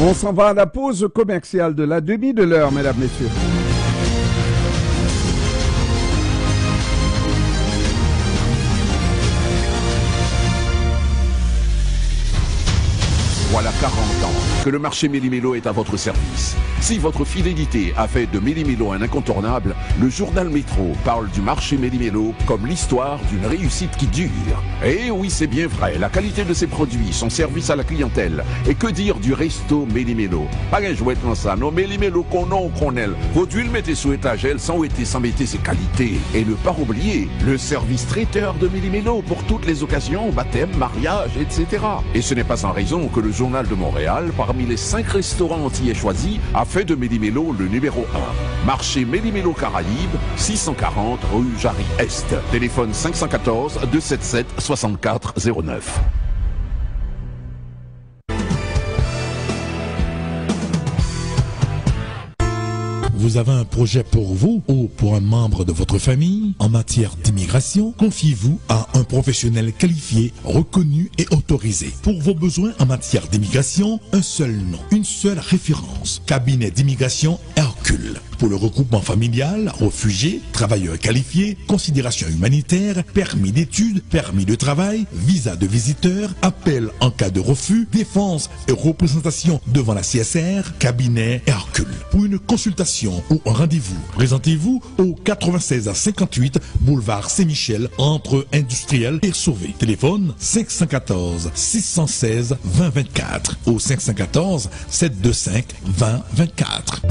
On s'en va à la pause commerciale de la demi de l'heure, mesdames, messieurs. Voilà 40 ans que le marché Méli-Mélo est à votre service. Si votre fidélité a fait de Méli-Mélo un incontournable, le journal Métro parle du marché Méli-Mélo comme l'histoire d'une réussite qui dure. Et oui, c'est bien vrai, la qualité de ses produits, son service à la clientèle. Et que dire du resto Méli-Mélo? Pas un jouet comme ça, non, Méli-Mélo qu'on aime. Produit le mettez sous étagère sans mettre ses qualités. Et ne pas oublier le service traiteur de Méli-Mélo pour toutes les occasions, baptême, mariage, etc. Et ce n'est pas sans raison que le Journal de Montréal, parmi les 5 restaurants antillais choisis, a fait de Méli-Mélo le numéro 1. Marché Méli-Mélo Caraïbes, 640 rue Jarry-Est. Téléphone 514-277-6409. Vous avez un projet pour vous ou pour un membre de votre famille en matière d'immigration? Confiez-vous à un professionnel qualifié, reconnu et autorisé. Pour vos besoins en matière d'immigration, un seul nom, une seule référence. Cabinet d'immigration Hercule. Pour le regroupement familial, réfugiés, travailleurs qualifiés, considération humanitaire, permis d'études, permis de travail, visa de visiteur, appel en cas de refus, défense et représentation devant la CSR, cabinet Hercule. Pour une consultation ou un rendez-vous, présentez-vous au 96 à 58 boulevard Saint-Michel entre Industriel et Sauvé. Téléphone 514 616 2024 ou 514 725 2024.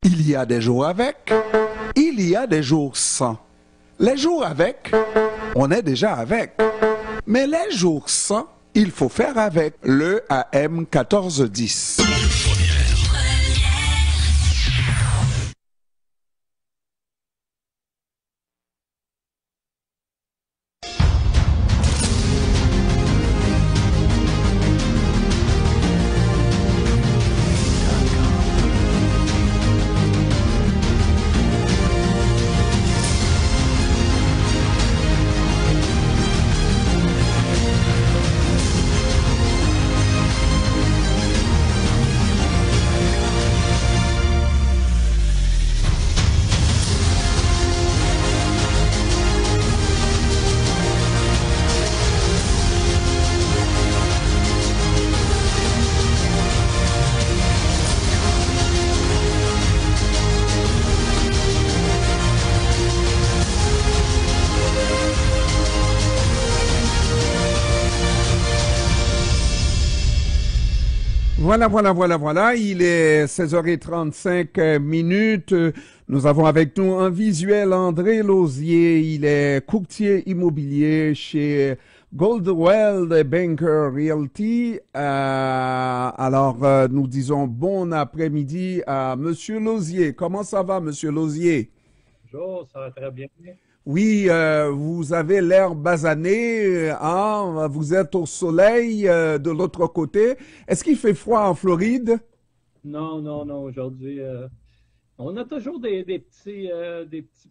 Il y a des jours avec, il y a des jours sans. Les jours avec, on est déjà avec. Mais les jours sans, il faut faire avec le AM 1410. Voilà. Il est 16h35 minutes. Nous avons avec nous en visuel André Lausier. Il est courtier immobilier chez Goldwell Banker Realty. Nous disons bon après-midi à Monsieur Lausier. Comment ça va, Monsieur Lausier? Bonjour, ça va très bien. Oui, vous avez l'air basané, hein? Vous êtes au soleil de l'autre côté. Est-ce qu'il fait froid en Floride? Non, aujourd'hui, on a toujours des petits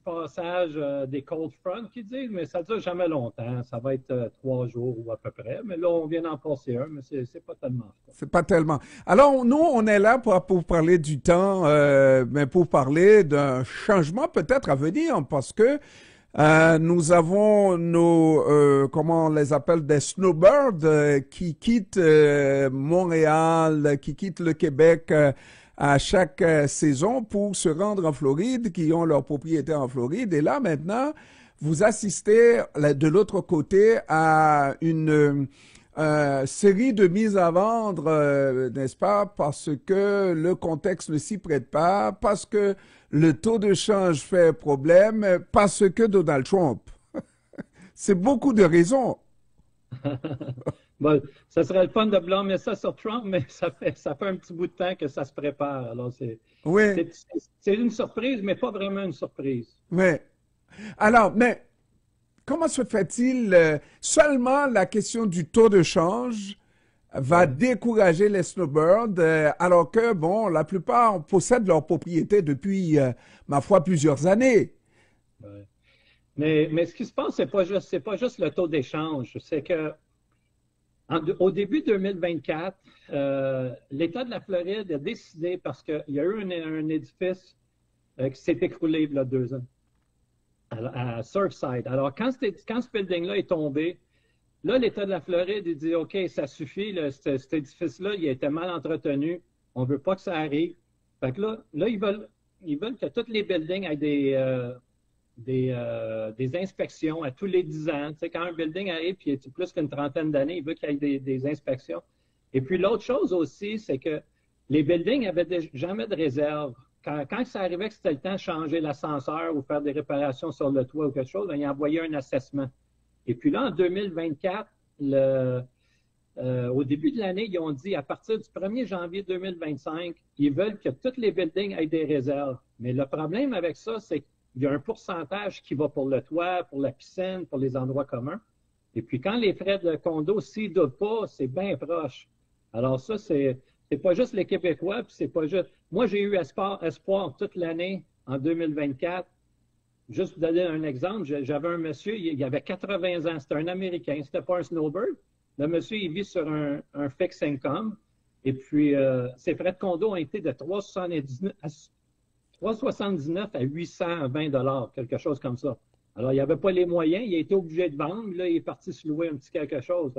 passages, des cold front qui disent, mais ça ne dure jamais longtemps. Ça va être 3 jours ou à peu près. Mais là, on vient d'en passer un, mais c'est pas tellement froid. C'est pas tellement. Alors, nous, on est là pour parler du temps, mais pour parler d'un changement peut-être à venir, parce que nous avons nos, comment on les appelle, des snowbirds qui quittent Montréal, qui quittent le Québec à chaque saison pour se rendre en Floride, qui ont leur propriété en Floride. Et là, maintenant, vous assistez de l'autre côté à une série de mises à vendre, n'est-ce pas, parce que le contexte ne s'y prête pas, parce que le taux de change fait problème, parce que Donald Trump. C'est beaucoup de raisons. Bon, ça serait le fun de blâmer ça sur Trump, mais ça fait un petit bout de temps que ça se prépare. Alors, c'est une surprise, mais pas vraiment une surprise. Oui. Alors, mais comment se fait-il seulement la question du taux de change va décourager les snowbirds, alors que, bon, la plupart possèdent leur propriété depuis, ma foi, plusieurs années. Ouais. Mais ce qui se passe, c'est pas juste le taux d'échange. C'est que Au début 2024, l'État de la Floride a décidé, parce qu'il y a eu un édifice qui s'est écroulé il y a 2 ans, à Surfside. Alors, quand ce building-là est tombé, là, l'État de la Floride, il dit, OK, ça suffit, cet édifice-là, il a été mal entretenu, on ne veut pas que ça arrive. Fait que là ils veulent que tous les buildings aient des inspections à tous les 10 ans. Tu sais, quand un building arrive, puis il y a plus qu'une trentaine d'années, il veut qu'il y ait des inspections. Et puis l'autre chose aussi, c'est que les buildings n'avaient jamais de réserve. Quand ça arrivait que c'était le temps de changer l'ascenseur ou faire des réparations sur le toit ou quelque chose, bien, ils envoyaient un assessment. Et puis là, en 2024, au début de l'année, ils ont dit, à partir du 1er janvier 2025, ils veulent que tous les buildings aient des réserves. Mais le problème avec ça, c'est qu'il y a un pourcentage qui va pour le toit, pour la piscine, pour les endroits communs. Et puis quand les frais de condo, s'ils ne doivent pas, c'est bien proche. Alors ça, c'est pas juste les Québécois, puis c'est pas juste... Moi, j'ai eu espoir toute l'année en 2024. Juste pour donner un exemple, j'avais un monsieur, il avait 80 ans, c'était un Américain, c'était pas un snowbird. Le monsieur, il vit sur un fixed income. Et puis, ses frais de condo ont été de 379 à 820 $, quelque chose comme ça. Alors, il n'avait pas les moyens, il a été obligé de vendre. Là, il est parti se louer un petit quelque chose.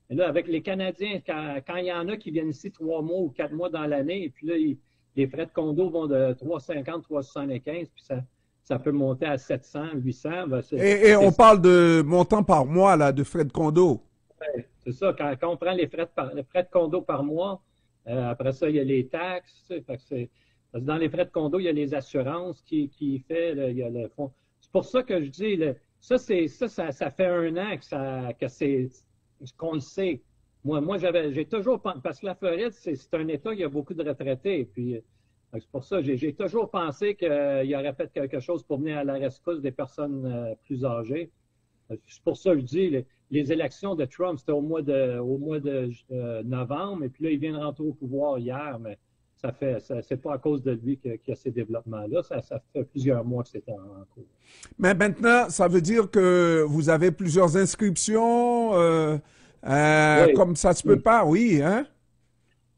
Et là, avec les Canadiens, quand il y en a qui viennent ici 3 mois ou 4 mois dans l'année, et puis là, les frais de condo vont de 350, 375, puis ça peut monter à 700, 800. Ben et on parle de montant par mois, là, de frais de condo. Ouais, c'est ça. Quand on prend les frais de condo par mois, après ça, il y a les taxes. Fait que parce que dans les frais de condo, il y a les assurances qui fait, là, il y a le fonds. C'est pour ça que je dis, là, ça fait 1 an qu'on le sait. Moi, j'ai toujours pensé, parce que la Floride, c'est un État qui a beaucoup de retraités. Et puis, c'est pour ça, j'ai toujours pensé qu'il aurait fait quelque chose pour venir à la rescousse des personnes plus âgées. C'est pour ça que je dis, les élections de Trump, c'était au mois de novembre, et puis là, il vient de rentrer au pouvoir hier, mais c'est pas à cause de lui qu'il y a ces développements-là. Ça fait plusieurs mois que c'est en cours. Mais maintenant, ça veut dire que vous avez plusieurs inscriptions, Oui. comme ça se peut pas, oui, hein?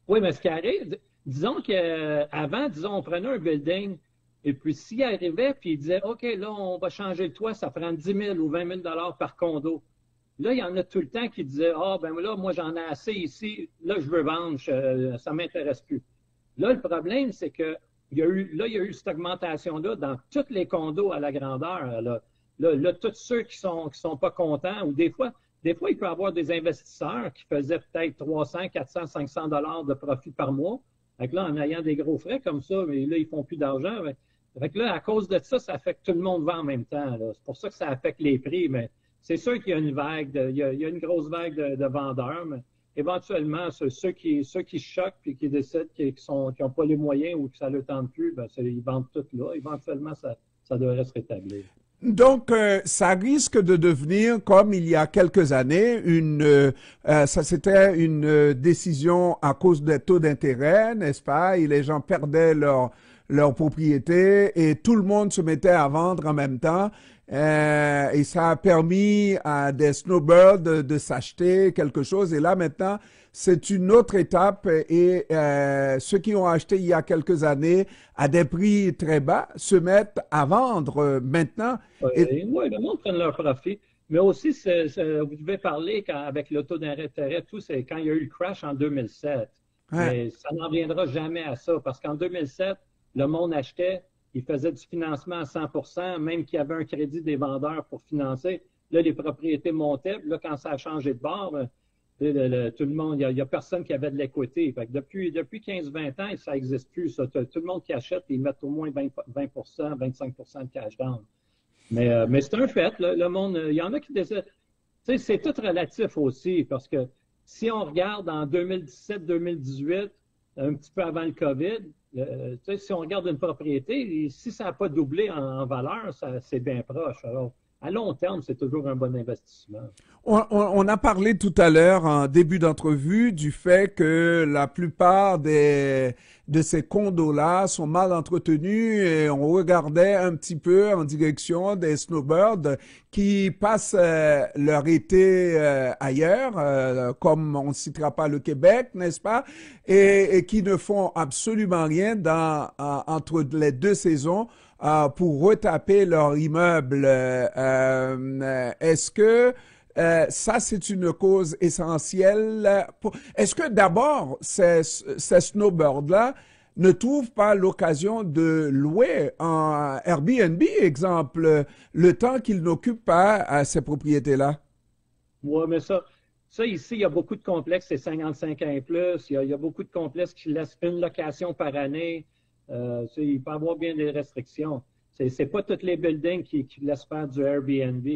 Oui, mais ce qui arrive, disons qu'avant, on prenait un building, et puis s'il arrivait, puis il disait, OK, là, on va changer le toit, ça prend 10 000 ou 20 000 $ par condo. Là, il y en a tout le temps qui disaient, ben là, moi, j'en ai assez ici, là, je veux vendre, ça m'intéresse plus. Là, le problème, c'est que il y a eu cette augmentation-là dans tous les condos à la grandeur. Là, tous ceux qui sont pas contents, ou des fois, il peut y avoir des investisseurs qui faisaient peut-être 300, 400, 500 $ de profit par mois. Fait que là, en ayant des gros frais comme ça, mais là, ils font plus d'argent. Fait que là, à cause de ça, ça affecte tout le monde vend en même temps. C'est pour ça que ça affecte les prix, mais c'est sûr qu'il y a une vague, il y a une grosse vague de vendeurs, mais éventuellement, ceux qui choquent puis qui décident qu'ils n'ont pas les moyens ou que ça ne leur tente plus, ben, ils vendent tout là. Éventuellement, ça devrait se rétablir. Donc, ça risque de devenir, comme il y a quelques années, ça c'était une décision à cause des taux d'intérêt, n'est-ce pas? Et les gens perdaient leur propriété et tout le monde se mettait à vendre en même temps. Et ça a permis à des snowbirds de s'acheter quelque chose. Et là, maintenant, c'est une autre étape. Et ceux qui ont acheté il y a quelques années à des prix très bas se mettent à vendre maintenant. Oui, le monde prend leur profit. Mais aussi, vous devez parler avec le taux d'intérêt, tout, c'est quand il y a eu le crash en 2007. Ouais. Mais ça n'en viendra jamais à ça. Parce qu'en 2007, le monde achetait. Il faisait du financement à 100%, même qu'il y avait un crédit des vendeurs pour financer. Là, les propriétés montaient. Là, quand ça a changé de bord, tout le monde, il n'y a personne qui avait de l'équité. Depuis 15-20 ans, ça n'existe plus. Ça. Tout le monde qui achète, ils mettent au moins 20%, 25% de cash down. Mais c'est un fait. Là, le monde, il y en a qui décident. C'est tout relatif aussi, parce que si on regarde en 2017-2018, un petit peu avant le COVID, si on regarde une propriété, si ça n'a pas doublé en valeur, c'est bien proche. Alors, à long terme, c'est toujours un bon investissement. On a parlé tout à l'heure, en début d'entrevue, du fait que la plupart de ces condos-là sont mal entretenus et on regardait un petit peu en direction des snowbirds qui passent leur été ailleurs, comme on ne citera pas le Québec, n'est-ce pas, et qui ne font absolument rien entre les deux saisons. Pour retaper leur immeuble. Est-ce que ça, c'est une cause essentielle? Est-ce que d'abord, ces snowbirds-là ne trouvent pas l'occasion de louer un Airbnb, exemple, le temps qu'ils n'occupent pas ces propriétés-là? Oui, mais ça ici, il y a beaucoup de complexes, c'est 55 ans et plus. Il y a beaucoup de complexes qui laissent une location par année. Il peut y avoir bien des restrictions. C'est pas tous les buildings qui laissent faire du Airbnb.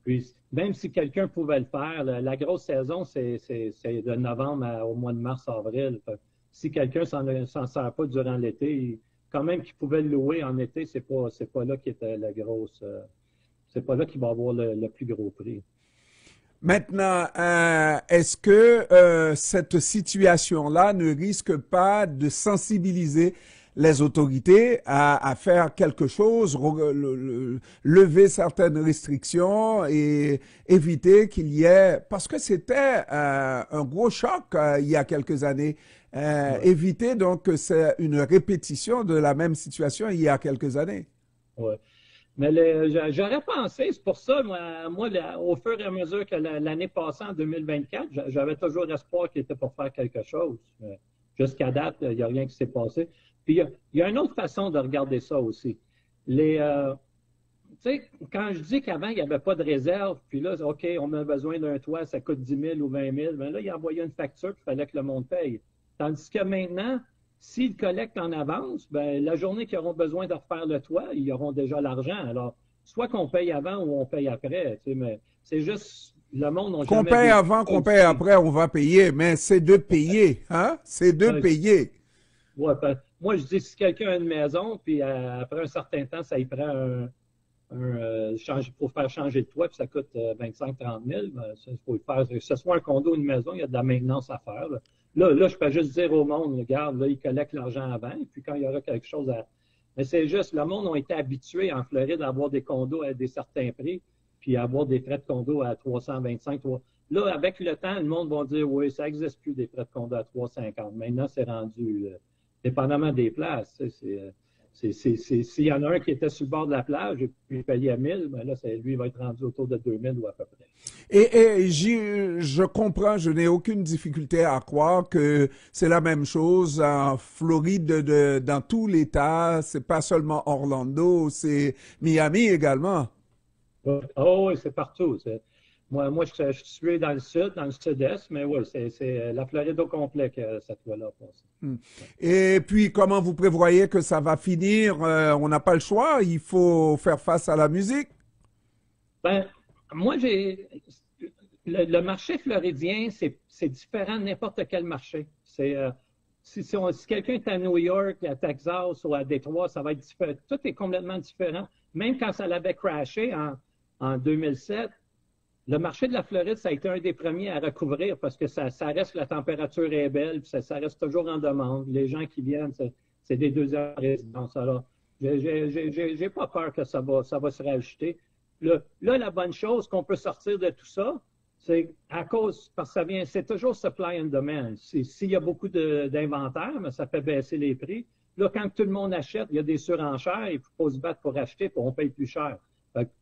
Puis, même si quelqu'un pouvait le faire, la grosse saison, c'est de novembre au mois de mars-avril. Si quelqu'un s'en sert pas durant l'été, quand même qu'il pouvait le louer en été, c'est pas là qui était la grosse. C'est pas là qu'il va avoir le plus gros prix. Maintenant, est-ce que cette situation-là ne risque pas de sensibiliser les autorités à faire quelque chose, lever certaines restrictions et éviter qu'il y ait... Parce que c'était un gros choc il y a quelques années. Éviter donc que c'est une répétition de la même situation il y a quelques années. Oui. Mais j'aurais pensé, c'est pour ça, moi, au fur et à mesure que l'année passée, en 2024, j'avais toujours espoir qu'il était pour faire quelque chose. Jusqu'à date, il n'y a rien qui s'est passé. Puis il y a une autre façon de regarder ça aussi. Tu sais, quand je dis qu'avant, il n'y avait pas de réserve, puis là, OK, on a besoin d'un toit, ça coûte 10 000 ou 20 000, bien là, il envoyait une facture, puis il fallait que le monde paye. Tandis que maintenant, s'ils collectent en avance, ben la journée qu'ils auront besoin de refaire le toit, ils auront déjà l'argent. Alors, soit qu'on paye avant ou on paye après, tu sais, mais c'est juste... Le monde n'a jamais... Qu'on paye avant, qu'on paye après, on va payer, mais c'est de payer, hein? C'est de payer. Ouais, moi, je dis, si quelqu'un a une maison, puis après un certain temps, ça y prend pour faire changer de toit, puis ça coûte 25-30 000, ben, il faut le faire. Que ce soit un condo ou une maison, il y a de la maintenance à faire. Là, je peux juste dire au monde, regarde, là, ils collectent l'argent avant, et puis quand il y aura quelque chose à... Mais c'est juste, le monde a été habitué en Floride à avoir des condos à des certains prix, puis à avoir des frais de condo à 325. Là, avec le temps, le monde va dire, oui, ça n'existe plus des frais de condo à 350. Maintenant, c'est rendu... dépendamment des places. S'il y en a un qui était sur le bord de la plage et puis il payait 1000, ben là, lui, il va être rendu autour de 2000 ou à peu près. Et je comprends, je n'ai aucune difficulté à croire que c'est la même chose en Floride, dans tout l'État. C'est pas seulement Orlando, c'est Miami également. Oh oui, c'est partout. Moi, je suis dans le sud, dans le sud-est, mais oui, c'est la Floride au complet que cette loi-là passe. Et puis, comment vous prévoyez que ça va finir? On n'a pas le choix, il faut faire face à la musique. Ben, moi, le marché floridien, c'est différent de n'importe quel marché. Si quelqu'un est à New York, à Texas ou à Détroit, ça va être différent. Tout est complètement différent. Même quand ça l'avait crashé en 2007, le marché de la Floride, ça a été un des premiers à recouvrir parce que ça reste, la température est belle, puis ça reste toujours en demande. Les gens qui viennent, c'est des deuxièmes résidences. Alors, j'ai pas peur que ça va se rajouter. Là, la bonne chose qu'on peut sortir de tout ça, c'est parce que c'est toujours supply and demand. S'il y a beaucoup d'inventaire, mais ça fait baisser les prix. Là, quand tout le monde achète, il y a des surenchères, il faut se battre pour acheter, puis on paye plus cher.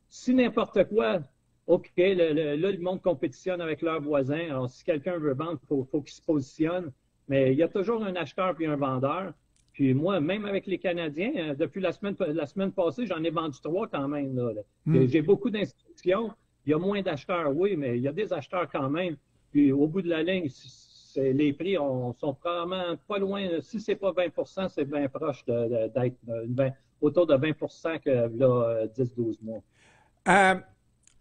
Si n'importe quoi, OK, là, le monde compétitionne avec leurs voisins. Alors, si quelqu'un veut vendre, il faut qu'il se positionne. Mais il y a toujours un acheteur puis un vendeur. Puis moi, même avec les Canadiens, depuis la semaine passée, j'en ai vendu 3 quand même. J'ai beaucoup d'institutions. Il y a moins d'acheteurs, oui, mais il y a des acheteurs quand même. Puis au bout de la ligne, les prix sont probablement pas loin. Si c'est pas 20 c'est bien proche d'être autour de 20 que là, 10-12 mois.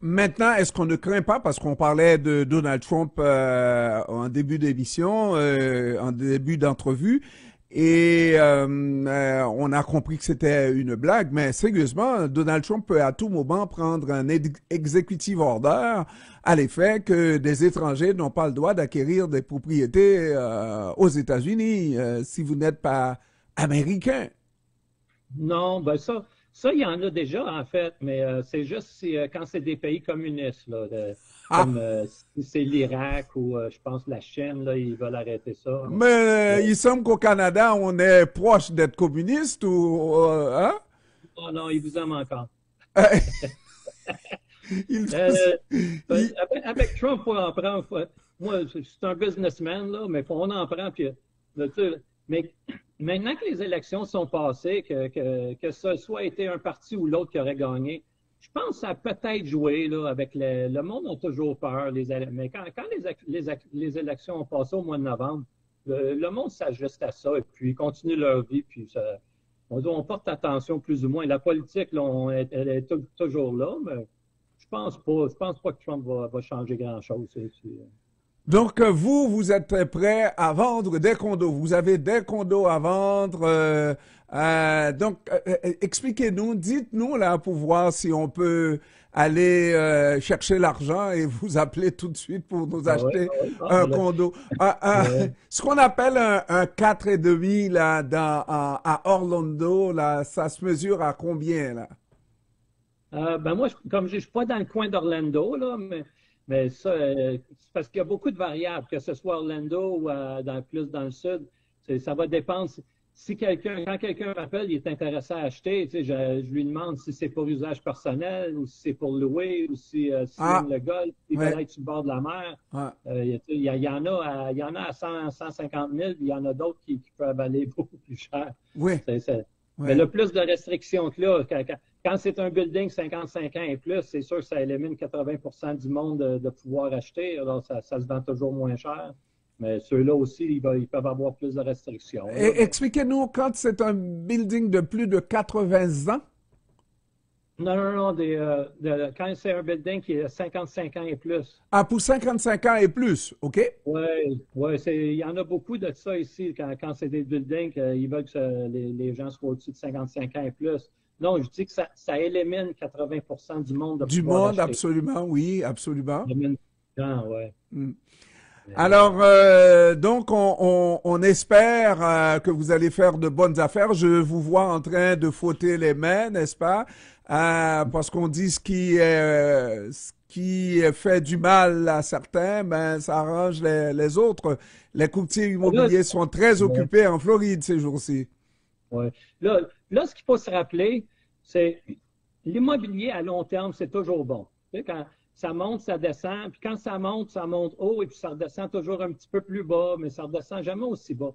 Maintenant, est-ce qu'on ne craint pas, parce qu'on parlait de Donald Trump en début d'émission, en début d'entrevue, Et on a compris que c'était une blague, mais sérieusement, Donald Trump peut à tout moment prendre un executive order à l'effet que des étrangers n'ont pas le droit d'acquérir des propriétés aux États-Unis si vous n'êtes pas américain. Non, ben ça, il y en a déjà, en fait, mais c'est juste quand c'est des pays communistes, là, comme si c'est l'Irak ou, je pense, la Chine, là, ils veulent arrêter ça. Mais il semble qu'au Canada, on est proche d'être communiste ou... hein? Oh non, ils vous aiment encore. Avec Trump, on en prend. Moi, c'est un businessman, là, mais on en prend. Puis, mais maintenant que les élections sont passées, que ce soit été un parti ou l'autre qui aurait gagné, je pense que ça a peut-être joué là, avec le monde a toujours peur. Mais quand les élections ont passé au mois de novembre, le monde s'ajuste à ça et puis continue leur vie. Puis on porte attention plus ou moins. La politique, là, elle est toujours là, mais je pense pas que Trump va changer grand-chose. Donc, vous êtes prêt à vendre des condos. Vous avez des condos à vendre. Donc, expliquez-nous, dites-nous là pour voir si on peut aller chercher l'argent et vous appeler tout de suite pour nous acheter un condo. Ce qu'on appelle un 4,5 là à Orlando, là, ça se mesure à combien là? Ben moi, comme je suis pas dans le coin d'Orlando là, mais ça, c'est parce qu'il y a beaucoup de variables, que ce soit Orlando ou plus dans le sud, ça va dépendre. Quand quelqu'un m'appelle, il est intéressé à acheter, je lui demande si c'est pour usage personnel ou si c'est pour louer ou si aime le golf, il va être sur le bord de la mer. Il y en a à 150 000, puis il y en a d'autres qui peuvent aller beaucoup plus cher. Oui. Mais le plus de restrictions que là, quand c'est un building 55 ans et plus, c'est sûr que ça élimine 80% du monde de pouvoir acheter. Alors, ça se vend toujours moins cher. Mais ceux-là aussi, ils peuvent avoir plus de restrictions. Expliquez-nous, quand c'est un building de plus de 80 ans? Non. Quand c'est un building qui est 55 ans et plus. Ah, pour 55 ans et plus, OK? Oui, il y en a beaucoup de ça ici, quand c'est des buildings, ils veulent que les gens soient au-dessus de 55 ans et plus. Non, je dis que ça élimine 80% du monde. Du monde, absolument, oui, absolument. Élimine ouais. Alors, donc, on espère que vous allez faire de bonnes affaires. Je vous vois en train de frotter les mains, n'est-ce pas? Parce qu'on dit ce qui fait du mal à certains, ben, ça arrange les autres. Les courtiers immobiliers sont très occupés en Floride ces jours-ci. Oui. Là, ce qu'il faut se rappeler, c'est l'immobilier à long terme, c'est toujours bon. Tu sais, quand ça monte, ça descend, puis quand ça monte haut, et puis ça redescend toujours un petit peu plus bas, mais ça redescend jamais aussi bas.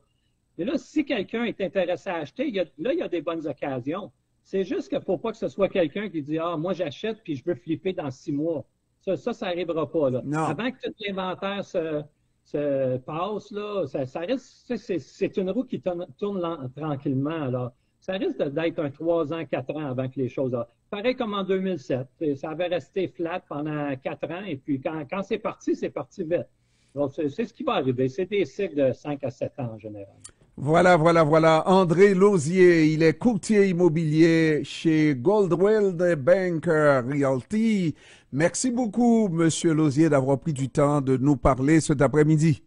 Et là, si quelqu'un est intéressé à acheter, il y a des bonnes occasions. C'est juste qu'il ne faut pas que ce soit quelqu'un qui dit « Ah, moi j'achète, puis je veux flipper dans 6 mois. » Ça n'arrivera pas. Là. Avant que tout l'inventaire se passe, là, ça reste, c'est une roue qui tourne tranquillement. Alors, ça risque d'être un 3 ans, 4 ans avant que les choses... Pareil comme en 2007. Ça avait resté flat pendant 4 ans, et puis quand c'est parti vite. Donc, c'est ce qui va arriver. C'est des cycles de 5 à 7 ans en général. Voilà. André Lausier, il est courtier immobilier chez Goldwell Banker Realty. Merci beaucoup, Monsieur Lausier, d'avoir pris du temps de nous parler cet après-midi.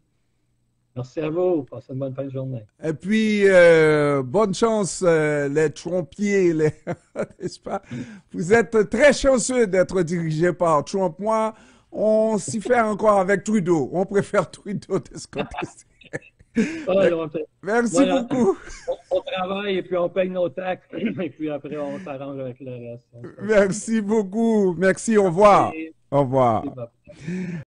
Merci à vous. Passez une bonne fin de journée. Et puis, bonne chance, les trompiers, n'est-ce pas? Vous êtes très chanceux d'être dirigé par Trump. Moi, on s'y fait encore avec Trudeau. On préfère Trudeau de ce côté-ci. Merci beaucoup. On travaille et puis on paye nos taxes et puis après on s'arrange avec le reste. Merci beaucoup. Merci, au revoir. Au revoir.